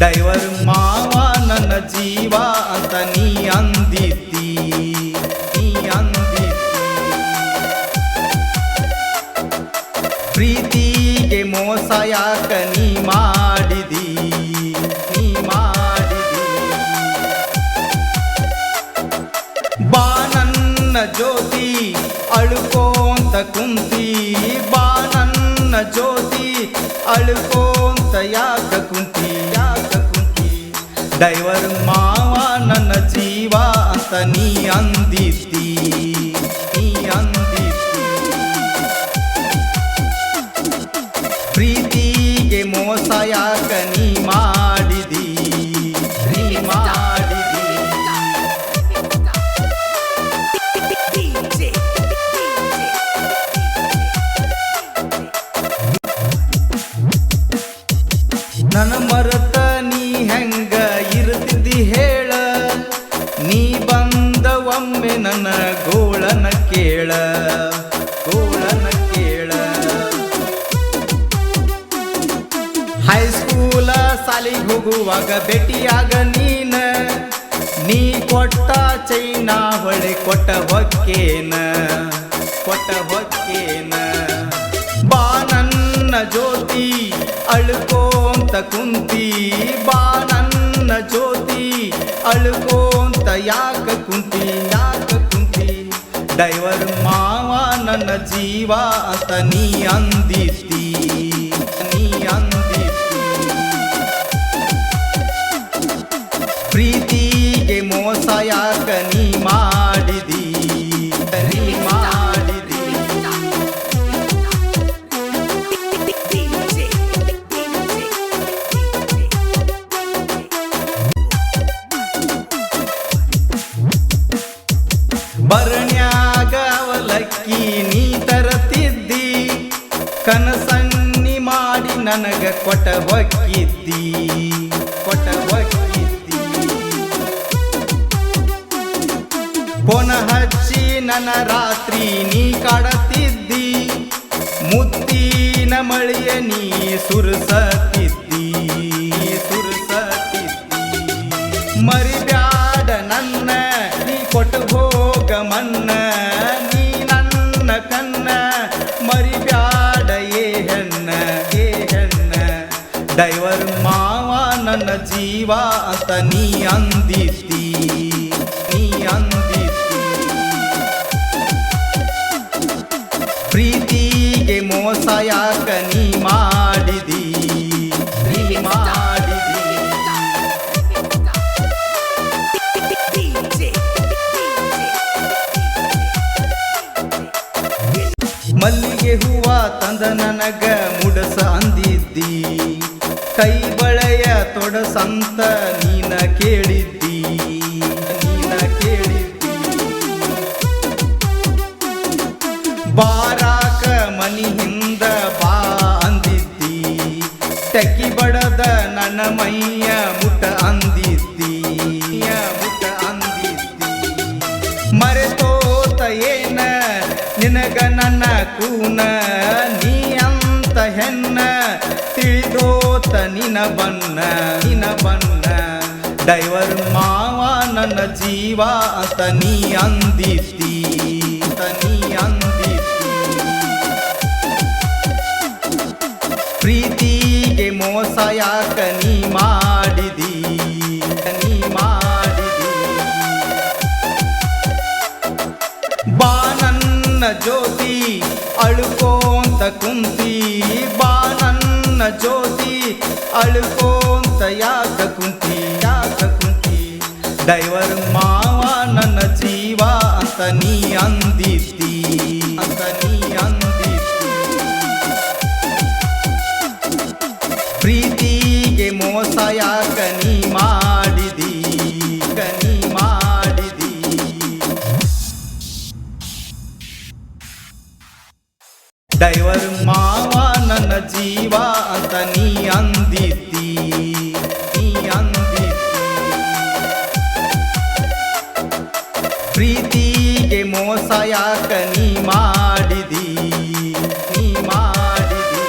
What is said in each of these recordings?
Driver ಮಾವ ನನ್ನ ಜೀವ ಅಂತ ನೀ ಅಂದಿದ್ದಿ, ನೀ ಅಂದಿದ್ದಿ. ಪ್ರೀತಿಗೆ ಮೋಸ ಯಾಕ ನೀ ಮಾಡಿದಿ, ನೀ ಮಾಡಿದಿ. ಬಾ ನನ್ನ ಜ್ಯೋತಿ ಅಳುಕೋಂತ ಕುಂತಿ, ಬಾ ನನ್ನ ಜ್ಯೋತಿ ಅಳುಕೋಂತ ಯಾಕ ಕುಂತಿ, ಯಾಕ ಕುಂತಿ. ಡೈವರ್ ಮಾವ ನನ್ನ ಜೀವ ಅಂತ ನೀ ಅಂದಿದ್ದಿ, ನೀ ಅಂದಿದ್ದಿ. ಪ್ರೀತಿಗೆ ಮೋಸ ಯಾಕ ನೀ ಮಾಡಿದಿ, ನೀ ಮಾಡಿದಿ. ನನ್ನ ಮರತ ನೀ ಹೆಂಗ ಇರ್ತಿದ್ದಿ ಹೇಳ, ನೀ ಬಂದ ಒಮ್ಮೆ ನನ್ನ ಗೋಳನ ಕೇಳ, ಗೋಳನ ಕೇಳ. ಹೈಸ್ಕೂಲ ಸಾಲಿಗೆ ಹೋಗುವಾಗ ಭೇಟಿಯಾಗ ನೀನ, ನೀ ಕೊಟ್ಟ ಚೈನಾ ಹೊಳೆ ಕೊಟ್ಟ ಹೊಕ್ಕೇನ, ಕೊಟ್ಟ ಹೊಕ್ಕೇನ. ಬಾ ನನ್ನ ಜ್ಯೋತಿ ಅಳುಕೋಂತ ಕುಂತಿ, ಬಾ ನನ್ನ ಜ್ಯೋತಿ ಅಳುಕೋಂತ ಯಾಕ ಕುಂತಿ, ಯಾಕ ಕುಂತಿ. ಡೈವರ್ ಮಾವ ನನ್ನ ಜೀವ ಅಂತ ನೀ ಅಂದಿದ್ದಿ, ನೀ ಅಂದಿದ್ದಿ. ಪ್ರೀತಿಗೆ ಮೋಸ ಯಾಕ ನೀ ಮಾಡಿದಿ, ನೀ ಮಾಡಿದಿ. ಬರಣ್ಯಾಗ ಅವಲಕ್ಕಿ ನೀ ತರತಿದ್ದಿ, ಕನಸನ್ನಿ ಮಾಡಿ ನನಗ ಕೊಟ್ಟ ಹೊಕ್ಕಿದ್ದಿ, ಕೊಟ್ಟ ಹೊಕ್ಕಿದ್ದಿ. ಫೋನ ಹಚ್ಚಿ ನನ್ನ ರಾತ್ರಿ ನೀ ಕಾಡತಿದ್ದಿ, ಮುತ್ತಿನ ಮಳೆಯ ನೀ ಸುರಸತಿದ್ದಿ, ಸುರಸತಿದ್ದಿ. ಮರಿಬ್ಯಾಡ ನನ್ನ ನೀ ಕೊಟ್ಟು ಹೋಗ ಮನ್ನ, ನೀ ನನ್ನ ಕನ್ನ ಮರಿಬ್ಯಾಡ ಏ ಹೆಣ್ಣ, ಏ ಹೆಣ್ಣ. ಡೈವರ್ ಮಾವ ನನ್ನ ಜೀವ ಅಂತ ನೀ ಅಂದಿದ್ದಿ, ನೀ ಅಂದಿದ್ದಿ. ಪ್ರೀತಿಗೆ ಮೋಸ ಯಾಕ ನೀ ಮಾಡಿದಿ, ನೀ ಮಾಡಿದಿ. ಮಲ್ಲಿಗೆ ಹೂವ ತಂದ ನನಗ ಮುಡಸ ಅಂದಿದ್ದಿ, ಕೈ ಬಳೆಯ ತೊಡಸಂತ ನೀನ ಕೇಳಿದ್ದಿ, ನೀನ ಕೇಳಿದ್ದಿ. ಬಾರಾಕ ಮನಿ ಹಿಂದ ಬಾ ಅಂದಿದ್ದಿ, ತೆಕ್ಕಿ ಬಡದ ನನ್ನ ಮೈಯ ಮುಟ್ಟ ಅಂದಿದ್ದಿ, ಮುಟ್ಟ ಅಂದಿದ್ದಿ. ಮರೆತೋತ ಏನ ನಿನಗ ನನ್ನ ಕೂನ, ನೀ ಅಂತ ಹೆಣ್ಣ ತಿಳಿದೋತ ನಿನ ಬನ್ನ, ನಿನ ಬನ್ನ. ಡೈವರ್ ಮಾವ ನನ್ನ ಜೀವ ಅಂತ ನೀ ಅಂದಿದ್ದಿ, ಅಂತ ನೀ ಅಂದಿದ್ದಿ. ಪ್ರೀತಿಗೆ ಮೋಸ ಯಾಕ ನೀ ಮಾಡಿದಿ, ನೀ ಮಾಡಿದಿ. ಬಾ ನನ್ನ ಜ್ಯೋತಿ ಅಳುಕೋಂತ ಕುಂತಿ, ಬಾ ನನ್ನ ಜ್ಯೋತಿ ಅಳುಕೋಂತ ಯಾಕ ಕುಂತಿ, ಯಾಕ ಕುಂತಿ. ಡೈವರ್ ಮಾವ ನನ್ನ ಜೀವ ಅಂತ ನೀ ಅಂದಿದ್ದಿ, ಅಂತ ನೀ ಅಂದಿದ್ದಿ. ಪ್ರೀತಿಗೆ ಮೋಸ ಯಾಕ ನೀ ಮಾಡಿದಿ, ನೀ ಮಾಡಿದಿ. ಡೈವರ್ ಮಾವ ನನ್ನ ಜೀವ ಅಂತ ನೀ ಅಂದಿದ್ದಿ, ನೀ ಅಂದಿದ್ದಿ. ಪ್ರೀತಿಗೆ ಮೋಸ ಯಾಕ ನೀ ಮಾಡಿದಿ, ನೀ ಮಾಡಿದಿ.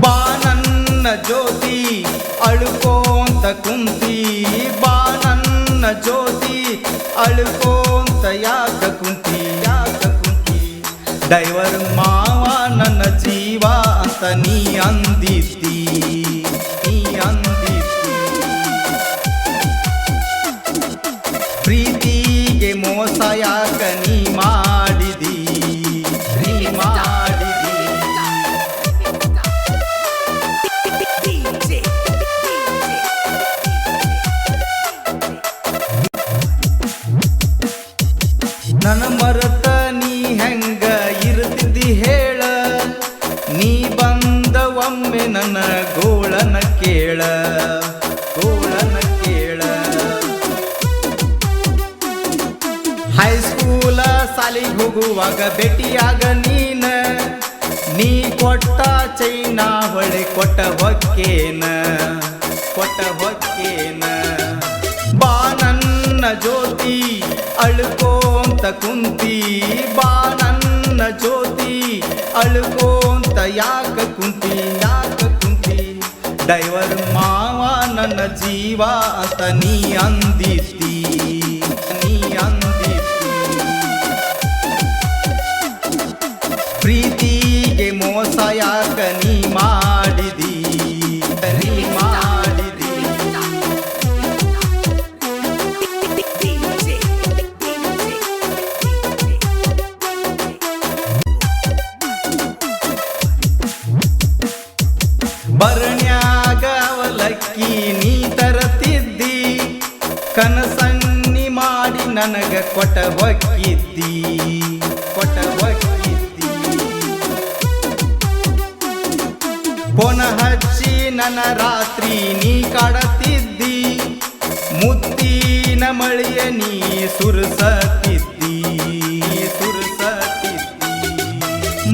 ಬಾ ನನ್ನ ನನ್ನ ಜ್ಯೋತಿ ಅಳುಕೋಂತ ಕುಂತಿ ಬಾ ನನ್ನ ಜ್ಯೋತಿ ಅಳುಕೋಂತ ಯಾಕ ಕುಂತಿ ಡೈವರ್ ಮಾವ ನನ್ನ ಜೀವ ಅಂತ ನೀ ಅಂದಿದ್ದಿ ಪ್ರೀತಿಗೆ ಮೋಸ ಯಾಕ ನೀ ಮಾಡಿದಿ ನನ್ನ ಮರತ ನೀ ಹೆಂಗ ಇರ್ತಿದ್ದಿ ಹೇಳ ನೀ ಬಂದ ಒಮ್ಮೆ ನನ್ನ ಗೋಳನ ಕೇಳ ಹೈಸ್ಕೂಲ ಸಾಲಿಗೆ ಹೋಗುವಾಗ ಭೇಟಿಯಾಗ ನೀ ಕೊಟ್ಟ ಚೈನಾ ಹೊಳೆ ಕೊಟ್ಟ ಹೊಕ್ಕೇನ ಬಾ ನನ್ನ ಜ್ಯೋತಿ ಅಳುಕೋಂತ ಕುಂತಿ ಬಾ ನನ್ನ ಜ್ಯೋತಿ ಅಳುಕೋಂತ ಯಾಕ ಕುಂತಿ ಡೈವರ್ ಮಾವ ನನ್ನ ಜೀವ ಅಂತ ನೀ ಅಂದಿದ್ದಿ ಪ್ರೀತಿಗೆ ಮೋಸ ಯಾಕ ನೀ ಮಾಡಿದಿ ಬರಣ್ಯಾಗ ಅವಲಕ್ಕಿ ನೀ ತರತಿದ್ದಿ ಕನಸನ್ನಿ ಮಾಡಿ ನನಗ ಕೊಟ್ಟ ಹೊಕ್ಕಿದ್ದಿ ಫೋನ ಹಚ್ಚಿ ನನ್ನ ರಾತ್ರಿ ನೀ ಕಾಡತಿದ್ದಿ ಮುತ್ತಿನ ಮಳೆಯ ನೀ ಸುರಸತಿದ್ದಿ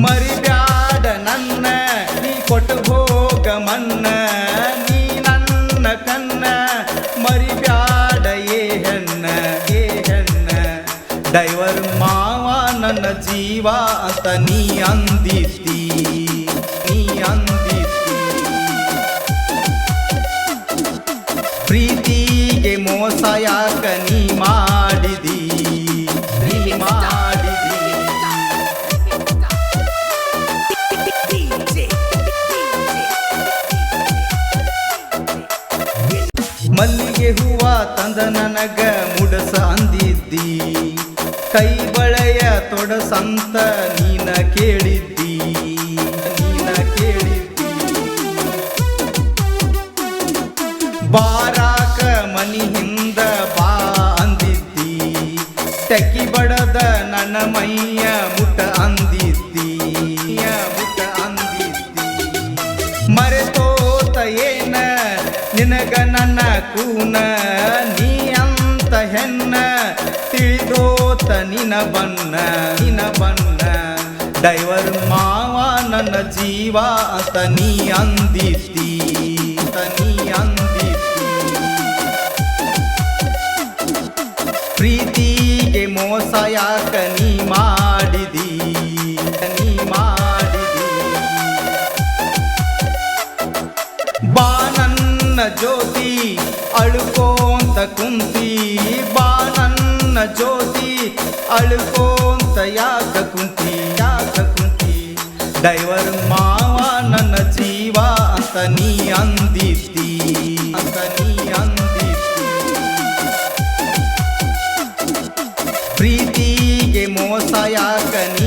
ಮರಿಬ್ಯಾಡ ನನ್ನ ನೀ ಕೊಟ್ಟು ಹೋಗ ಮನ್ನ ನೀ ನನ್ನ ಕನ್ನ ಮರಿಬ್ಯಾಡ ಏ ಹೆಣ್ಣ ಡೈವರ್ ಮಾವ ನನ್ನ ಜೀವ ಅಂತ ನೀ ಅಂದಿದ್ದಿ ಪ್ರೀತಿಗೆ ಮೋಸ ಯಾಕ ನೀ ಮಾಡಿದಿ ಮಲ್ಲಿಗೆ ಹೂವ ತಂದ ನನಗ ಮುಡಸ ಅಂದಿದ್ದಿ ಕೈ ಬಳೆಯ ತೊಡಸಂತ ನೀನ ಕೇಳಿದ್ದಿ ಬಾರಾಕ ಮನಿ ಹಿಂದ ಬಾ ಅಂದಿದ್ದಿ ತೆಕ್ಕಿ ಬಡದ ನನ್ನ ಮೈಯ ಮುಟ್ಟ ಅಂದಿದ್ದಿ ಮರೆತೋತ ಏನ ನಿನಗ ನನ್ನ ಕೂನ ನೀ ಅಂತ ಹೆಣ್ಣ ತಿಳಿದೋತ ನಿನ ಬನ್ನ ಡೈವರ್ ಮಾವ ನನ್ನ ಜೀವ ಅಂತ ನೀ ಅಂದಿದ್ದಿ ಪ್ರೀತಿಗೆ ಮೋಸ ಯಾಕ ನೀ ಮಾಡಿದಿ ಬಾ ನನ್ನ ಜ್ಯೋತಿ ಅಳುಕೋಂತ ಕುಂತಿ ಬಾ ನನ್ನ ಜ್ಯೋತಿ ಅಳುಕೋಂತ ಯಾಕ ಕುಂತಿ ಡೈವರ್ ಮಾವ ನನ್ನ ಜೀವ ಅಂತ ನೀ ಅಂದಿದ್ದಿ ಪ್ರೀತಿಗೆ ಮೋಸ ಯಾಕ ನೀ